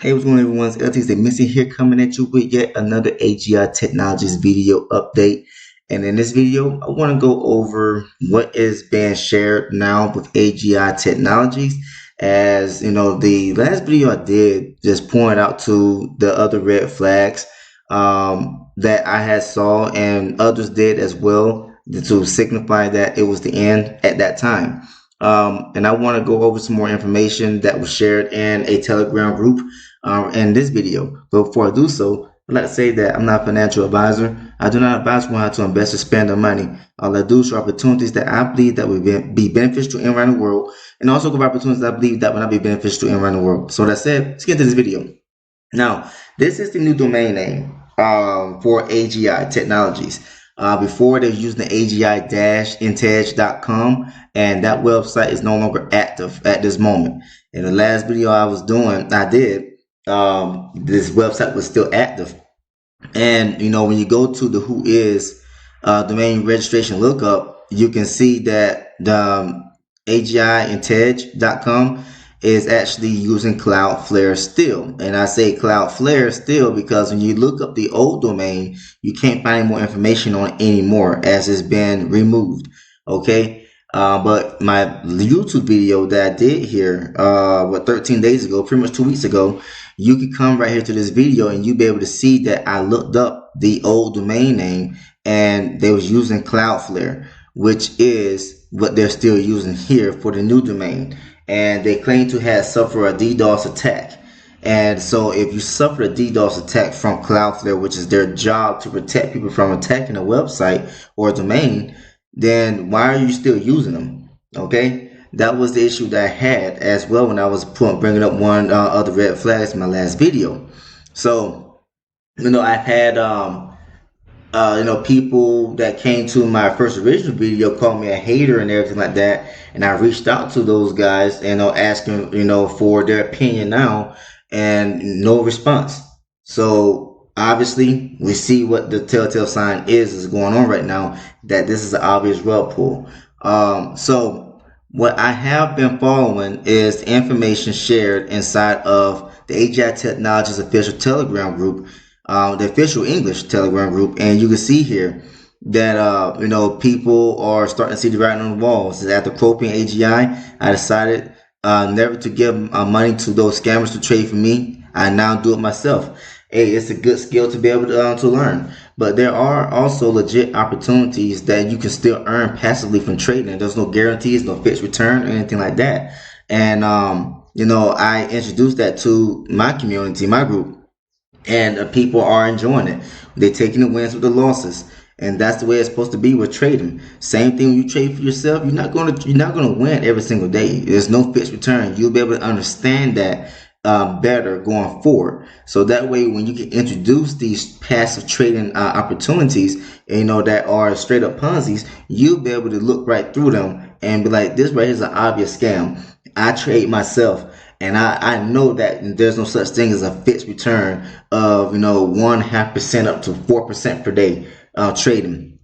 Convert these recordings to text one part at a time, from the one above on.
Hey, what's going on, everyone? It's LT's the Missing here, coming at you with yet another AGI Technologies video update. And in this video, I want to go over what is being shared now with AGI Technologies. As you know, the last video I did just pointed out to the other red flags that I had saw, and others did as well, to signify that it was the end at that time. And I want to go over some more information that was shared in a Telegram group in this video. But before I do so, I'd like to say that I'm not a financial advisor. I do not advise on how to invest or spend their money. All I do is show opportunities that I believe that will be beneficial to around the world, and also give opportunities that I believe that will not be beneficial to around the world. So that said, let's get into this video. Now, this is the new domain name for AGI Technologies. Before they were using the AGI-integ.com, and that website is no longer active at this moment. In the last video I did, this website was still active. And when you go to the who is domain registration lookup, you can see that the AGI-integ.com is actually using Cloudflare still. And I say Cloudflare still because when you look up the old domain, you can't find more information on it anymore, as it's been removed. Okay. But my YouTube video that I did here, 13 days ago, pretty much 2 weeks ago, you can come right here to this video and you'll be able to see that I looked up the old domain name and they was using Cloudflare, which is what they're still using here for the new domain. And they claim to have suffered a DDoS attack. And so if you suffer a DDoS attack from Cloudflare, which is their job to protect people from attacking a website or a domain, then why are you still using them? Okay, that was the issue that I had as well when I was bringing up one other red flags in my last video. So, I've had people that came to my first original video call me a hater and everything like that, and I reached out to those guys and asking for their opinion now, and no response. So obviously we see what the telltale sign is going on right now, that this is an obvious rug pull. So what I have been following is the information shared inside of the AGI Technologies official Telegram group, the official English Telegram group, and you can see here that people are starting to see the writing on the wall. So after quoting AGI, I decided never to give money to those scammers to trade for me. I now do it myself. Hey, it's a good skill to be able to learn. But there are also legit opportunities that you can still earn passively from trading. There's no guarantees, no fixed return, or anything like that. And I introduced that to my community, my group, and people are enjoying it. They're taking the wins with the losses. And that's the way it's supposed to be with trading. Same thing when you trade for yourself. You're not gonna win every single day. There's no fixed return. You'll be able to understand that better going forward. So that way, when you can introduce these passive trading opportunities, that are straight up Ponzi's, you'll be able to look right through them and be like, this right here is an obvious scam. I trade myself, and I know that there's no such thing as a fixed return of 1.5% up to 4% per day trading.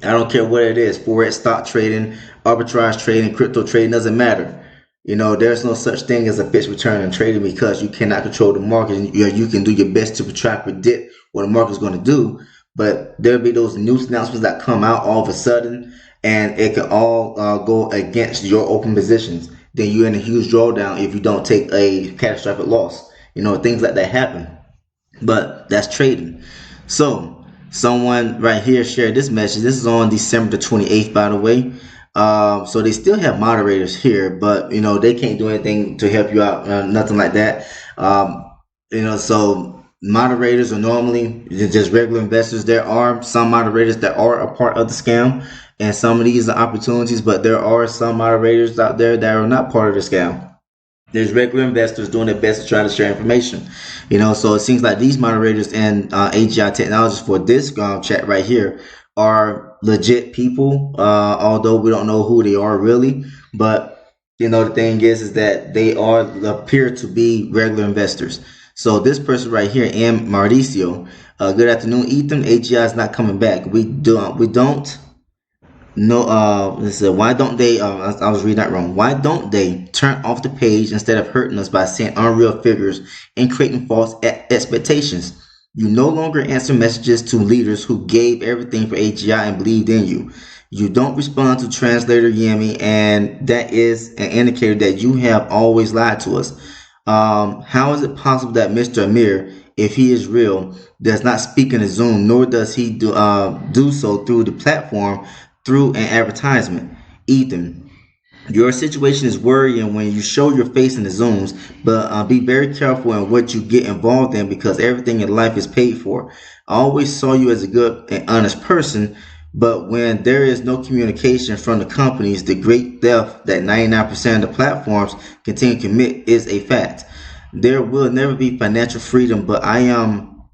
I don't care what it is, forex, stock trading, arbitrage trading, crypto trading, doesn't matter. There's no such thing as a fixed return in trading, because you cannot control the market. You can do your best to try to predict what the market is going to do, but there'll be those news announcements that come out all of a sudden, and it can all go against your open positions. Then you're in a huge drawdown if you don't take a catastrophic loss. Things like that happen, but that's trading. So someone right here shared this message. This is on December the 28th, by the way. So they still have moderators here, but they can't do anything to help you out, nothing like that. So moderators are normally just regular investors. There are some moderators that are a part of the scam, and some of these are opportunities, but there are some moderators out there that are not part of the scam. There's regular investors doing their best to try to share information. So it seems like these moderators and AGI Technologies for this chat right here are legit people, although we don't know who they are really. But the thing is that they appear to be regular investors. So this person right here, M. Mauricio, good afternoon, Ethan. AGI is not coming back. We don't No, this is why don't they? I was reading that wrong. Why don't they turn off the page instead of hurting us by saying unreal figures and creating false expectations? You no longer answer messages to leaders who gave everything for AGI and believed in you. You don't respond to translator Yemi, and that is an indicator that you have always lied to us. How is it possible that Mr. Amir, if he is real, does not speak in a Zoom, nor does he do so through the platform through an advertisement? Ethan, your situation is worrying when you show your face in the Zooms, but be very careful in what you get involved in because everything in life is paid for. I always saw you as a good and honest person, but when there is no communication from the companies, the great theft that 99% of the platforms continue to commit is a fact. There will never be financial freedom, but I am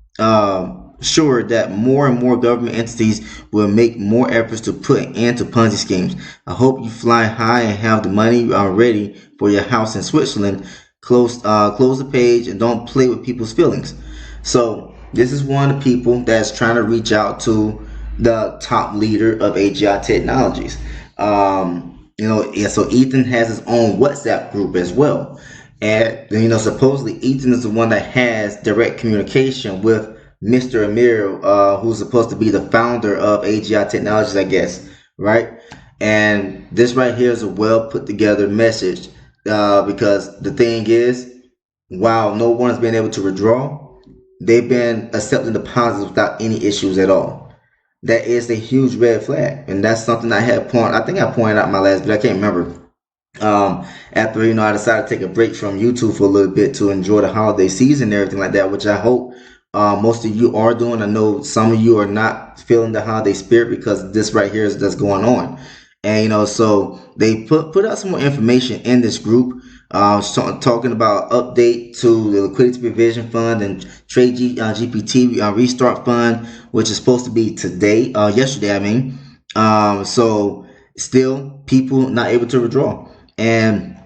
sure that more and more government entities will make more efforts to put an end to Ponzi schemes. I hope you fly high and have the money ready for your house in Switzerland. Close the page and don't play with people's feelings. So this is one of the people that's trying to reach out to the top leader of AGI Technologies. Yeah, so Ethan has his own WhatsApp group as well. And, supposedly Ethan is the one that has direct communication with Mr. Amir, who's supposed to be the founder of AGI Technologies, I guess, right? And this right here is a well put together message because the thing is, while no one has been able to withdraw, they've been accepting deposits without any issues at all. That is a huge red flag, and that's something I think I pointed out in my last video. I can't remember. After I decided to take a break from YouTube for a little bit to enjoy the holiday season and everything like that, which I hope most of you are doing. I know some of you are not feeling the holiday spirit because this right here is that's going on. And so they put out some more information in this group, talking about update to the liquidity provision fund and trade GPT restart fund, which is supposed to be yesterday. I mean, so still people not able to withdraw, and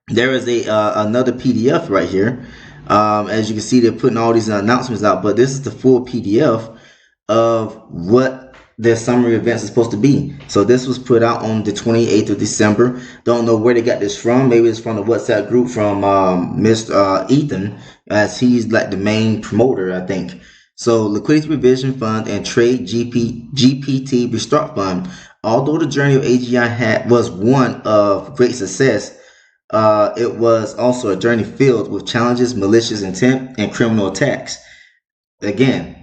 there is another PDF right here. As you can see, they're putting all these announcements out, but this is the full PDF of what their summary events is supposed to be. So this was put out on the 28th of December. Don't know where they got this from. Maybe it's from the WhatsApp group from Mr. Ethan, as he's like the main promoter, I think. So Liquidity Provision Fund and Trade GPT Restart Fund. Although the journey of AGI was one of great success, it was also a journey filled with challenges, malicious intent, and criminal attacks. Again,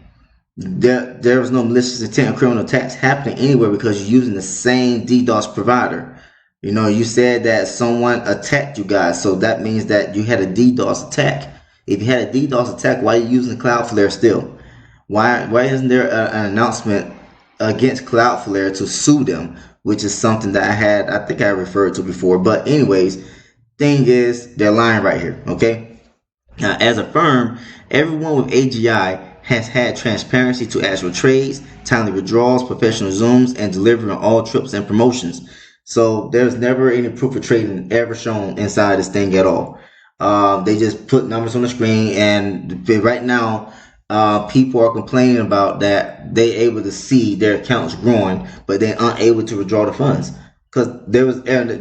there was no malicious intent and criminal attacks happening anywhere because you're using the same DDoS provider. You said that someone attacked you guys, so that means that you had a DDoS attack. If you had a DDoS attack, why are you using Cloudflare still? Why isn't there an announcement against Cloudflare to sue them, which is something that I think I referred to before. But anyways, thing is, they're lying right here, okay? Now, as a firm, everyone with AGI has had transparency to actual trades, timely withdrawals, professional Zooms, and delivery on all trips and promotions. So there's never any proof of trading ever shown inside this thing at all. They just put numbers on the screen, and right now, people are complaining about that they're able to see their accounts growing, but they're unable to withdraw the funds because they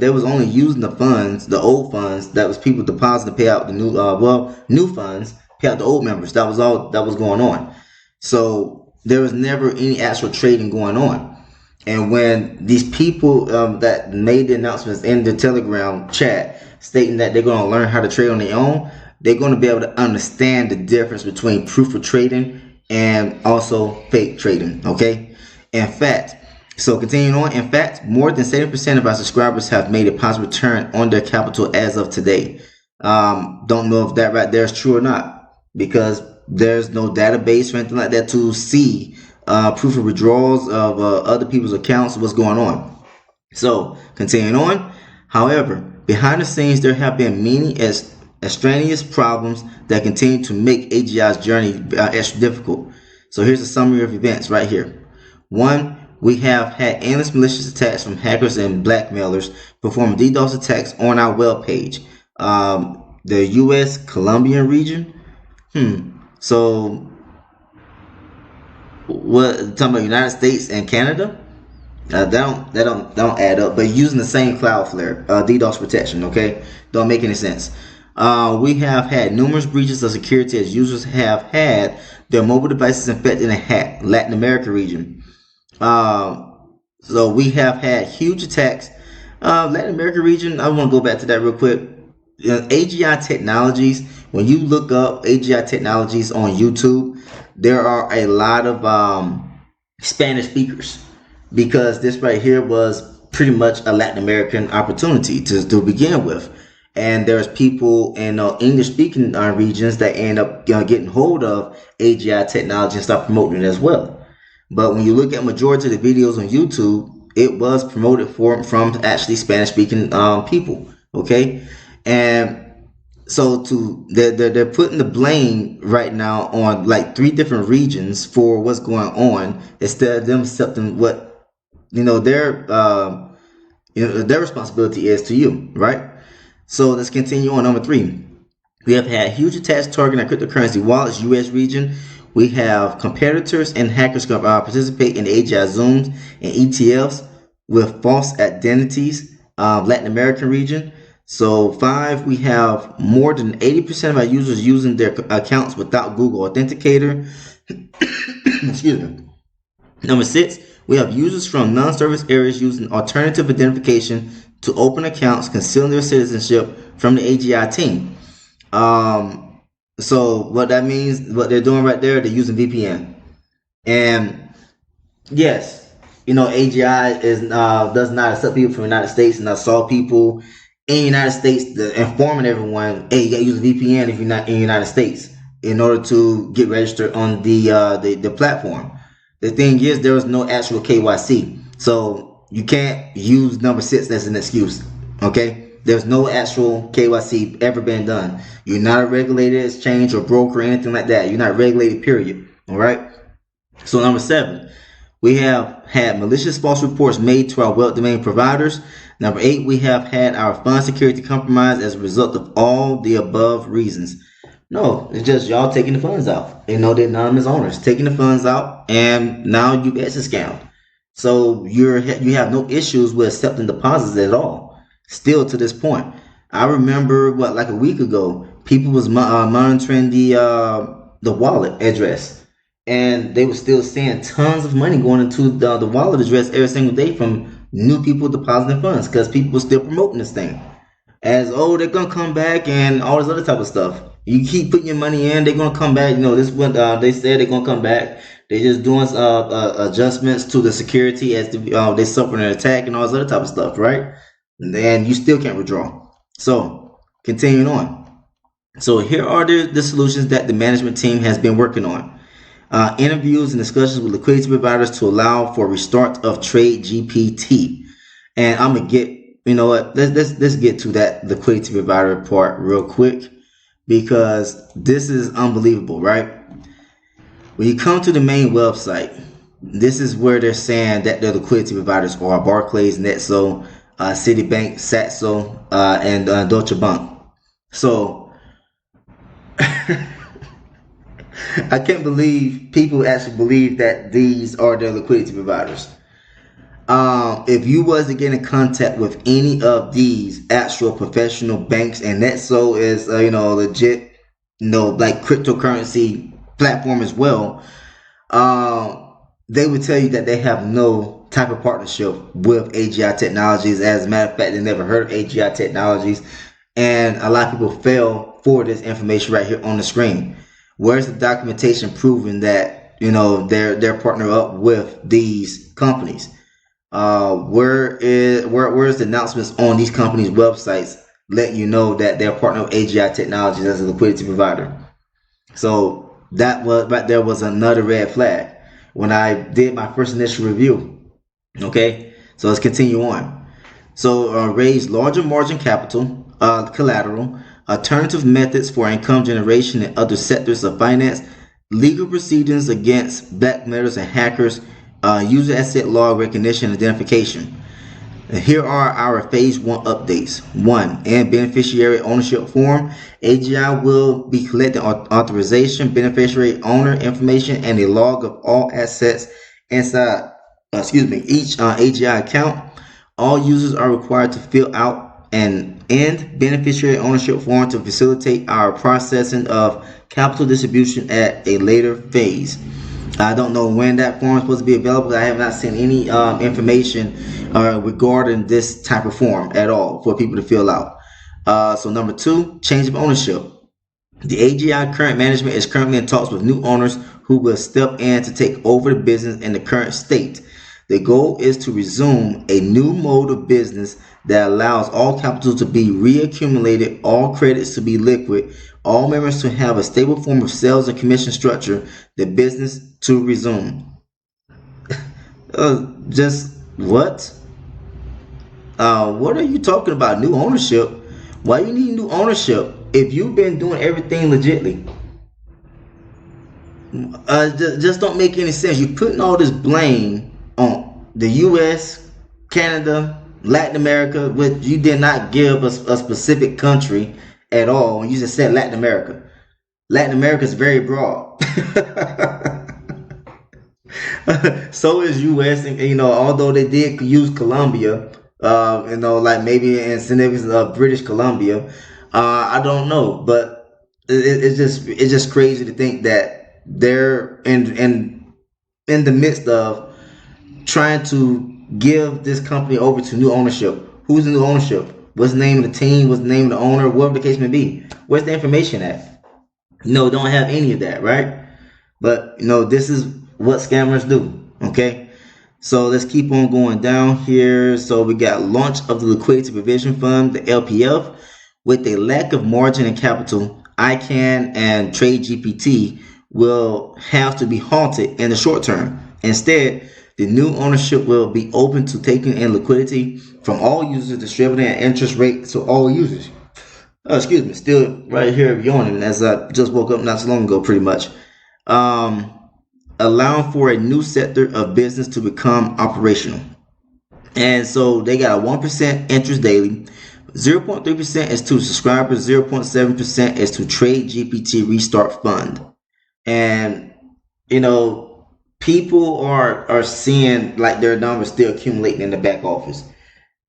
was only using the funds, the old funds that was people depositing to pay out the new funds, pay out the old members. That was all that was going on. So there was never any actual trading going on. And when these people that made the announcements in the Telegram chat stating that they're going to learn how to trade on their own, they're going to be able to understand the difference between proof of trading and also fake trading, okay? In fact, so continuing on, in fact, more than 70% of our subscribers have made a positive return on their capital as of today. Don't know if that right there is true or not, because there's no database or anything like that to see proof of withdrawals of other people's accounts, what's going on. So continuing on, however, behind the scenes, there have been many extraneous problems that continue to make AGI's journey extra difficult. So here's a summary of events right here. 1. We have had endless malicious attacks from hackers and blackmailers performing DDoS attacks on our web page. The U.S. Colombian region. So what? Talking about United States and Canada? That don't add up. But using the same Cloudflare DDoS protection, okay, don't make any sense. We have had numerous breaches of security as users have had their mobile devices infected and hacked. Latin America region. So we have had huge attacks. Latin America region. I want to go back to that real quick. AGI Technologies. When you look up AGI Technologies on YouTube, there are a lot of Spanish speakers, because this right here was pretty much a Latin American opportunity to begin with. And there's people in English speaking regions that end up getting hold of AGI technology and start promoting it as well. But when you look at majority of the videos on YouTube, it was promoted from actually Spanish speaking people. Okay. And so they're putting the blame right now on like 3 different regions for what's going on, instead of them accepting what their their responsibility is to you, right? So let's continue on. Number 3, we have had huge attacks targeting our cryptocurrency wallets. U.S. region, we have competitors and hackers participate in AGI Zooms and ETFs with false identities. Latin American region. So 5, we have more than 80% of our users using their accounts without Google Authenticator. Excuse me. Number 6, we have users from non-service areas using alternative identification to open accounts, concealing their citizenship from the AGI team. So what that means, what they're doing right there, they're using VPN. And yes, AGI does not accept people from the United States, and I saw people in the United States informing everyone, hey, you got to use a VPN if you're not in the United States in order to get registered on the platform. The thing is, there was no actual KYC, so you can't use number 6 as an excuse. Okay, there's no actual KYC ever been done. You're not a regulated exchange or broker or anything like that. You're not regulated, period. All right. So number 7, we have had malicious false reports made to our web domain providers. Number 8, we have had our fund security compromised as a result of all the above reasons. No, it's just y'all taking the funds out. The anonymous owners taking the funds out, and now you get scammed. So you have no issues with accepting deposits at all. Still to this point, I remember like a week ago, people was monitoring the wallet address, and they were still seeing tons of money going into the wallet address every single day from new people depositing funds, because people were still promoting this thing as, oh, they're gonna come back and all this other type of stuff. You keep putting your money in, they're gonna come back. This is what they said, they're gonna come back. They're just doing adjustments to the security as they suffer an attack and all this other type of stuff, right? And you still can't withdraw. So continuing on. So here are the solutions that the management team has been working on. Interviews and discussions with liquidity providers to allow for restart of Trade GPT. And I'm gonna get, let's get to that liquidity provider part real quick, because this is unbelievable, right? When you come to the main website, this is where they're saying that the liquidity providers are Barclays, Netso, Citibank, Saxo, and Deutsche Bank. So I can't believe people actually believe that these are their liquidity providers. If you was to get in contact with any of these actual professional banks, and Netso is legit, like cryptocurrency platform as well, they would tell you that they have no type of partnership with AGI Technologies. As a matter of fact, they never heard of AGI Technologies, and a lot of people fell for this information right here on the screen. Where's the documentation proving that they're partnered up with these companies? Where's the announcements on these companies' websites letting you know that they're partnered with AGI Technologies as a liquidity provider? So that was right there was another red flag when I did my first initial review. Okay, so let's continue on. So raise larger margin capital, collateral, alternative methods for income generation in other sectors of finance, legal proceedings against blackmailers and hackers, user asset log recognition and identification. Here are our phase 1 updates. 1. And beneficiary ownership form. AGI will be collecting authorization, beneficiary owner information, and a log of all assets inside each AGI account. All users are required to fill out an end beneficiary ownership form to facilitate our processing of capital distribution at a later phase. I don't know when that form is supposed to be available. I have not seen any information regarding this type of form at all for people to fill out. So number 2, change of ownership. The AGI current management is currently in talks with new owners who will step in to take over the business in the current state. The goal is to resume a new mode of business that allows all capital to be reaccumulated, all credits to be liquid, all members to have a stable form of sales and commission structure, the business to resume. Just what? What are you talking about? New ownership? Why you need new ownership if you've been doing everything legitly? Just don't make any sense. You're putting all this blame on the U.S., Canada, Latin America, which you did not give us a specific country at all. You just said Latin America. Latin America is very broad. So is U.S. and although they did use Colombia, like maybe in significance of British Columbia, I don't know, but it's just crazy to think that they're in the midst of trying to give this company over to new ownership. Who's the new ownership? What's the name of the team? What's the name of the owner? Whatever the case may be. Where's the information at? Don't have any of that, right? But this is what scammers do. Okay, so let's keep on going down here. So we got launch of the Liquidity Provision Fund, the LPF, with a lack of margin and capital. ICANN and TradeGPT will have to be halted in the short term. Instead, the new ownership will be open to taking in liquidity from all users, distributing an interest rate to all users. Excuse me, still right here yawning as I just woke up not so long ago, pretty much. Allowing for a new sector of business to become operational. And so they got a 1% interest daily. 0.3% is to subscribers. 0.7% is to TradeGPT Restart Fund. And, people are seeing like their numbers still accumulating in the back office.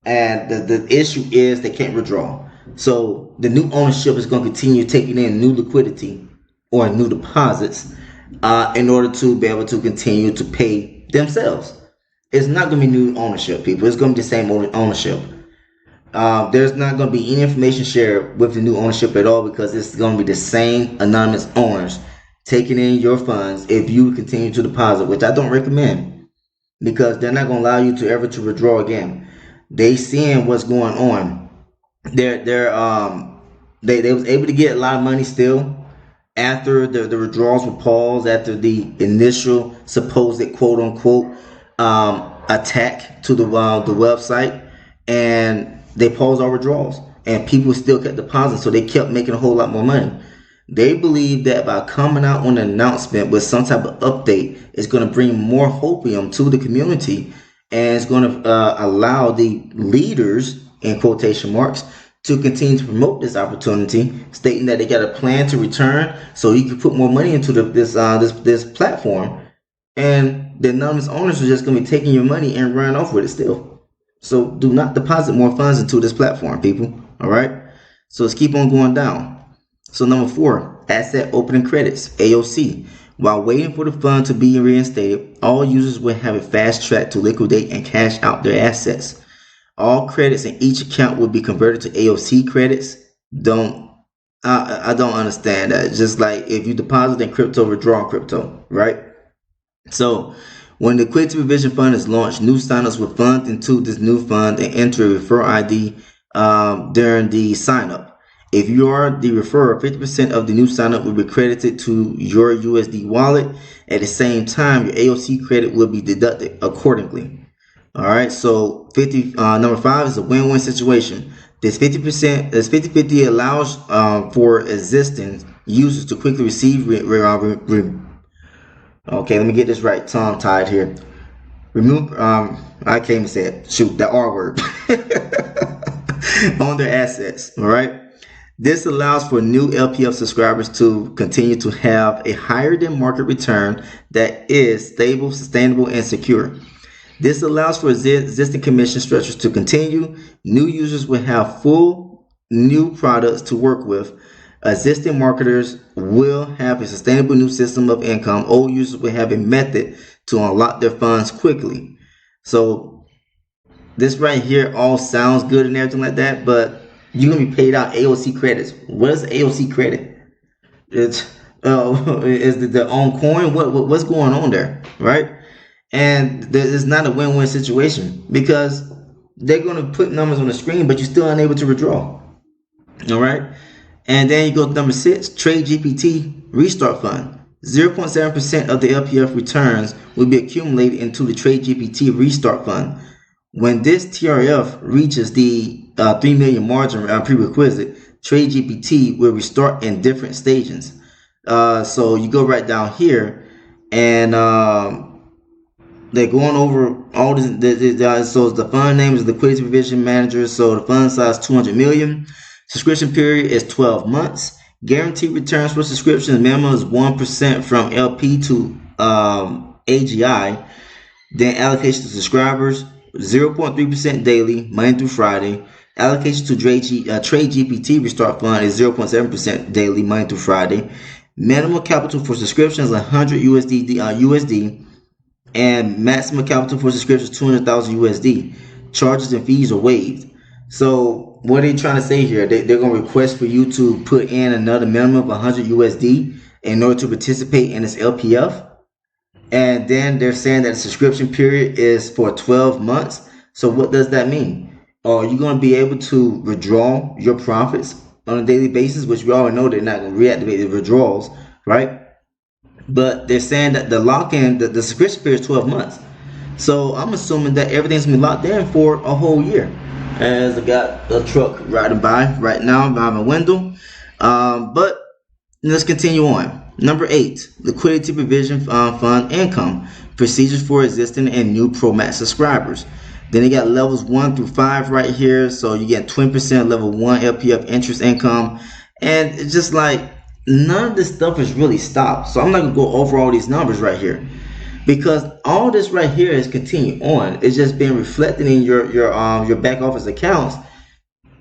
And the issue is they can't withdraw. So the new ownership is going to continue taking in new liquidity or new deposits in order to be able to continue to pay themselves. It's not going to be new ownership, people. It's going to be the same ownership. There's not going to be any information shared with the new ownership at all because it's going to be the same anonymous owners taking in your funds if you continue to deposit, which I don't recommend because they're not going to allow you to ever to withdraw again. They seeing what's going on. They was able to get a lot of money still after the withdrawals were paused, after the initial supposed quote unquote attack to the website, and they paused all withdrawals and people still kept depositing, so they kept making a whole lot more money. They believe that by coming out on an announcement with some type of update, it's going to bring more hopium to the community, and it's going to allow the leaders, in quotation marks, to continue to promote this opportunity, stating that they got a plan to return so you can put more money into this platform, and the anonymous owners are just going to be taking your money and running off with it still. So do not deposit more funds into this platform, people. All right. So let's keep on going down. So number 4, asset opening credits, AOC. While waiting for the fund to be reinstated, all users will have a fast track to liquidate and cash out their assets. All credits in each account will be converted to AOC credits. I don't understand that. It's just like if you deposit in crypto, withdraw in crypto, right? So when the Liquidity Provision Fund is launched, new signups will fund into this new fund and enter a referral ID during the sign up. If you are the referrer, 50% of the new signup will be credited to your USD wallet. At the same time, your AOC credit will be deducted accordingly. All right, so number 5 is a win-win situation. This 50-50 allows for existing users to quickly receive. Okay, let me get this right. Tongue-tied here. Remove. I can't even say it. Shoot, the R word on their assets. All right. This allows for new LPF subscribers to continue to have a higher than market return that is stable, sustainable, and secure. This allows for existing commission structures to continue. New users will have full new products to work with. Existing marketers will have a sustainable new system of income. Old users will have a method to unlock their funds quickly. So this right here all sounds good and everything like that, but you're gonna be paid out AOC credits. What is AOC credit? It's is the on coin? What's going on there, right? And it's not a win-win situation because they're going to put numbers on the screen, but you're still unable to withdraw. All right. And then you go to number 6, Trade GPT Restart Fund. 0.7% of the LPF returns will be accumulated into the Trade GPT Restart Fund. When this TRF reaches the 3 million margin prerequisite, Trade GPT will restart in different stages. So you go right down here, and they're going over all this. So the fund name is Liquidity Provision Manager. So the fund size 200 million. Subscription period is 12 months. Guaranteed returns for subscriptions minimum is 1% from LP to AGI. Then allocation to subscribers 0.3% daily, Monday through Friday. Allocation to Trade GPT Restart Fund is 0.7% daily, Monday through Friday. Minimum capital for subscriptions 100 USD. And maximum capital for subscriptions 200,000 USD. Charges and fees are waived. So what are they trying to say here? They're going to request for you to put in another minimum of 100 USD in order to participate in this LPF. And then they're saying that the subscription period is for 12 months. So what does that mean? Are you going to be able to withdraw your profits on a daily basis? Which we already know they're not going to reactivate the withdrawals, right? But they're saying that the lock-in, the subscription period is 12 months. So I'm assuming that everything's going to be locked in for a whole year. As I got a truck riding by right now by my window. But let's continue on. Number 8, Liquidity Provision Fund Income. Procedures for existing and new Pro Max subscribers. Then you got levels 1 through 5 right here. So you get 20% level 1 LPF interest income. And it's just like none of this stuff is really stopped. So I'm not going to go over all these numbers right here, because all this right here is continuing on. It's just being reflected in your back office accounts,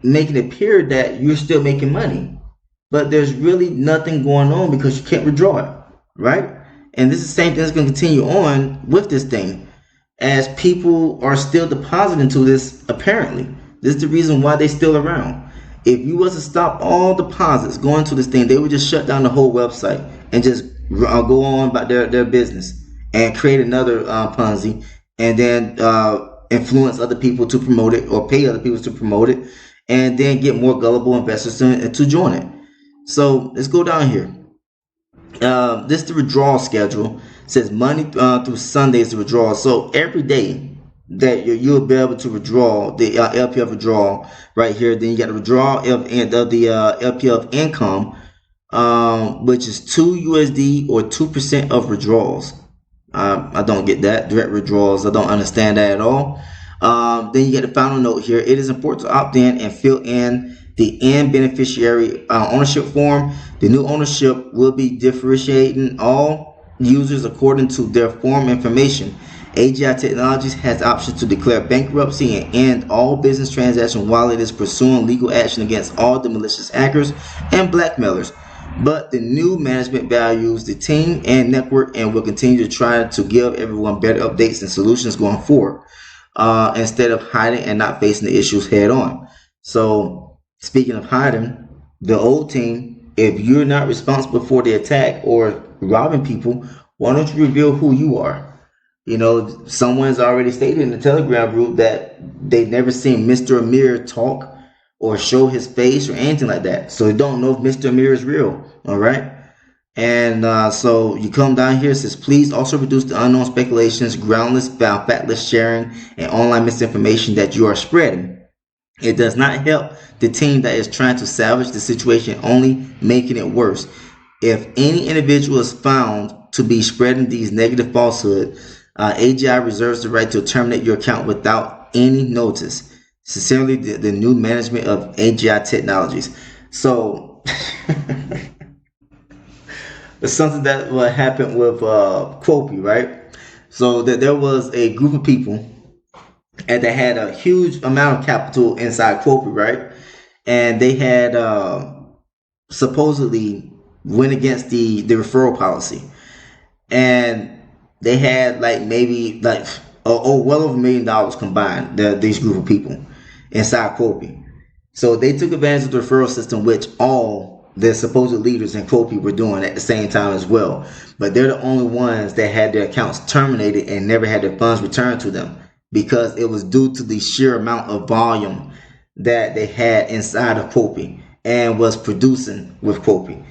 making it appear that you're still making money. But there's really nothing going on because you can't withdraw it, right? And this is the same thing that's going to continue on with this thing, as people are still depositing into this. Apparently, this is the reason why they're still around. If you was to stop all deposits going to this thing, they would just shut down the whole website and just go on about their business and create another Ponzi, and then influence other people to promote it, or pay other people to promote it, and then get more gullible investors to join it. So let's go down here. This is the withdrawal schedule. It says Monday through Sunday is the withdrawal. So every day that you'll be able to withdraw the LPF withdrawal right here. Then you got the withdrawal of the LPF income, which is 2 USD or 2% of withdrawals. I don't get that. Direct withdrawals, I don't understand that at all. Then you get the final note here. It is important to opt in and fill in the end beneficiary ownership form. The new ownership will be differentiating all users according to their form information. AGI Technologies has options to declare bankruptcy and end all business transactions while it is pursuing legal action against all the malicious hackers and blackmailers. But the new management values the team and network and will continue to try to give everyone better updates and solutions going forward, instead of hiding and not facing the issues head on. So speaking of hiding, the old team, if you're not responsible for the attack or robbing people, why don't you reveal who you are? You know, someone's already stated in the Telegram group that they've never seen Mr. Amir talk or show his face or anything like that. So you don't know if Mr. Amir is real. All right. And so you come down here, it says, please also reduce the unknown speculations, groundless, factless sharing, and online misinformation that you are spreading. It does not help the team that is trying to salvage the situation, only making it worse. If any individual is found to be spreading these negative falsehoods, AGI reserves the right to terminate your account without any notice. Sincerely, the new management of AGI Technologies. So it's something that will happen with Quopy, right? So that there was a group of people and they had a huge amount of capital inside Quopi, right? And they had supposedly went against the referral policy, and they had like maybe like well over $1 million combined. These group of people inside Quopi. So they took advantage of the referral system, which all the supposed leaders in Quopi were doing at the same time as well. But they're the only ones that had their accounts terminated and never had their funds returned to them, because it was due to the sheer amount of volume that they had inside of Quopi and was producing with Quopi.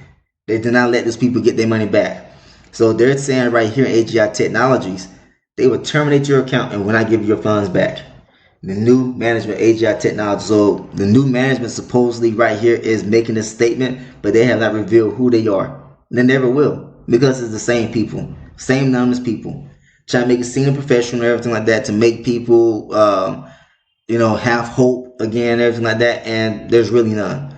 They did not let these people get their money back. So they're saying right here in AGI Technologies, they will terminate your account and will not give you your funds back. The new management, AGI Technologies. So the new management supposedly right here is making this statement, but they have not revealed who they are. They never will, because it's the same people, same numbers people, trying to make it seem professional and everything like that to make people, have hope again, everything like that. And there's really none.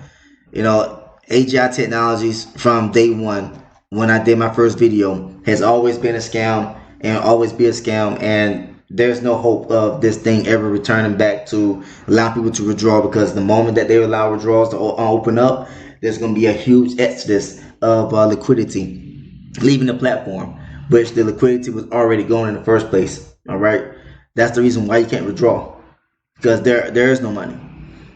AGI Technologies from day one, when I did my first video, has always been a scam and always be a scam, and there's no hope of this thing ever returning back to allow people to withdraw, because the moment that they allow withdrawals to open up, there's going to be a huge exodus of liquidity leaving the platform, which the liquidity was already going in the first place. All right, that's the reason why you can't withdraw, because there is no money.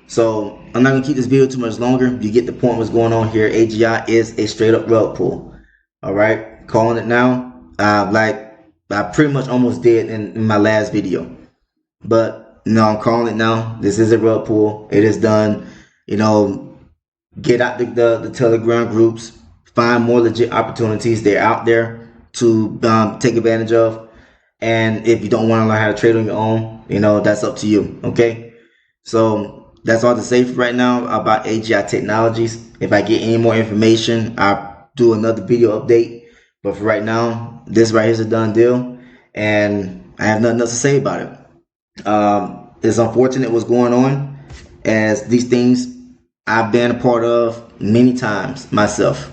So I'm not gonna keep this video too much longer. You get the point what's going on here. AGI is a straight up rug pull. All right, calling it now. Like I pretty much almost did in my last video, but I'm calling it now. This is a rug pull. It is done. Get out the Telegram groups. Find more legit opportunities. They're out there to take advantage of. And if you don't want to learn how to trade on your own, that's up to you. Okay, so that's all to say for right now about AGI Technologies. If I get any more information, I'll do another video update. But for right now, this right here is a done deal, and I have nothing else to say about it. It's unfortunate what's going on, as these things I've been a part of many times myself.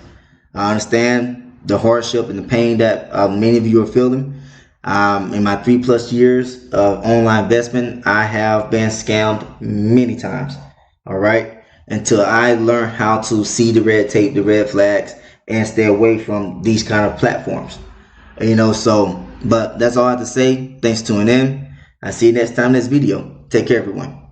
I understand the hardship and the pain that many of you are feeling. In my 3+ years of online investment, I have been scammed many times. All right, until I learn how to see the red tape, the red flags, and stay away from these kind of platforms. But that's all I have to say. Thanks for tuning in. I'll see you next time in this video. Take care, everyone.